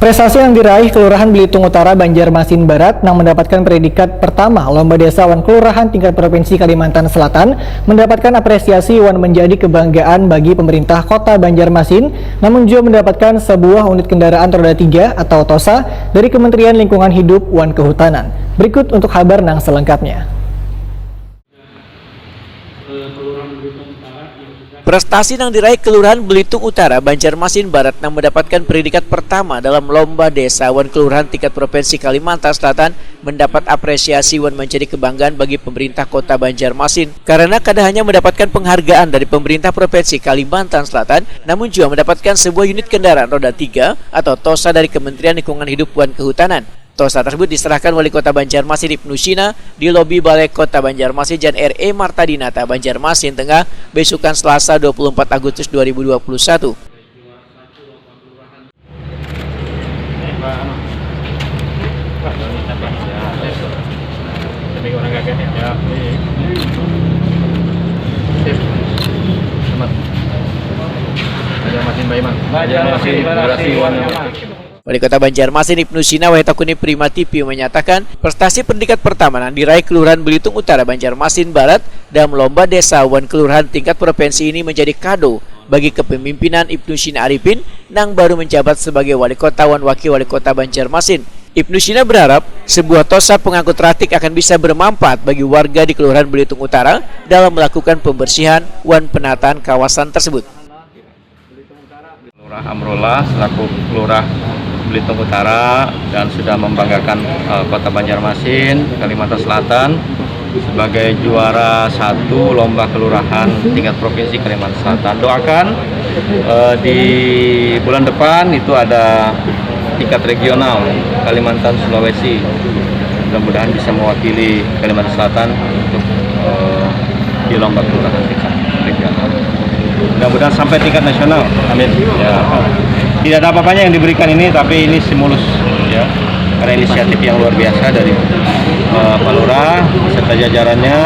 Prestasi yang diraih Kelurahan Belitung Utara Banjarmasin Barat yang mendapatkan predikat pertama Lomba Desa Wan Kelurahan tingkat Provinsi Kalimantan Selatan mendapatkan apresiasi Wan menjadi kebanggaan bagi pemerintah Kota Banjarmasin, namun juga mendapatkan sebuah unit kendaraan roda 3 atau TOSA dari Kementerian Lingkungan Hidup Wan Kehutanan. Berikut untuk kabar nang selengkapnya. Prestasi yang diraih Kelurahan Belitung Utara Banjarmasin Barat yang mendapatkan predikat pertama dalam Lomba Desa Wan Kelurahan tingkat Provinsi Kalimantan Selatan mendapat apresiasi Wan menjadi kebanggaan bagi pemerintah Kota Banjarmasin karena kada hanya mendapatkan penghargaan dari pemerintah Provinsi Kalimantan Selatan, namun juga mendapatkan sebuah unit kendaraan roda 3 atau TOSA dari Kementerian Lingkungan Hidup Wan Kehutanan. TOSA tersebut diserahkan Wali Kota Banjarmasin Ibnu Sina di lobi Balai Kota Banjarmasin Jan R.E. Martadinata Banjarmasin Tengah besukan Selasa 24 Agustus 2021. Wali Kota Banjarmasin Ibnu Sina Wahetakuni Prima TV menyatakan prestasi predikat pertama yang diraih Kelurahan Belitung Utara Banjarmasin Barat dalam Lomba Desa Wan Kelurahan tingkat provinsi ini menjadi kado bagi kepemimpinan Ibnu Sina Arifin yang baru menjabat sebagai Wali Kota Wan Wakil Wali Kota Banjarmasin. Ibnu Sina berharap sebuah TOSA pengangkut ratik akan bisa bermanfaat bagi warga di Kelurahan Belitung Utara dalam melakukan pembersihan wan penataan kawasan tersebut. Lurah Amrullah selaku Lurah Belitung Utara dan sudah membanggakan Kota Banjarmasin, Kalimantan Selatan sebagai juara 1 Lomba Kelurahan tingkat Provinsi Kalimantan Selatan. Doakan di bulan depan itu ada tingkat regional Kalimantan Sulawesi. Mudah-mudahan bisa mewakili Kalimantan Selatan untuk di Lomba Kelurahan tingkat regional. Mudah-mudahan sampai tingkat nasional. Amin. Ya. Tidak ada apa-apanya yang diberikan ini, tapi ini stimulus ya, karena inisiatif yang luar biasa dari Pak Lurah serta jajarannya,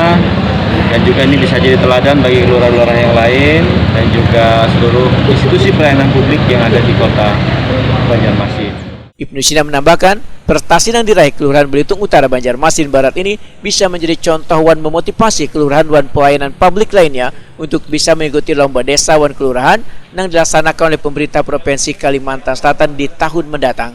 dan juga ini bisa jadi teladan bagi lurah-lurah yang lain dan juga seluruh institusi pelayanan publik yang ada di Kota Banjarmasin. Ibnu Sina menambahkan, prestasi yang diraih Kelurahan Belitung Utara Banjarmasin Barat ini bisa menjadi contoh Wan memotivasi kelurahan Wan pelayanan publik lainnya untuk bisa mengikuti Lomba Desa Wan Kelurahan yang dilaksanakan oleh pemerintah Provinsi Kalimantan Selatan di tahun mendatang.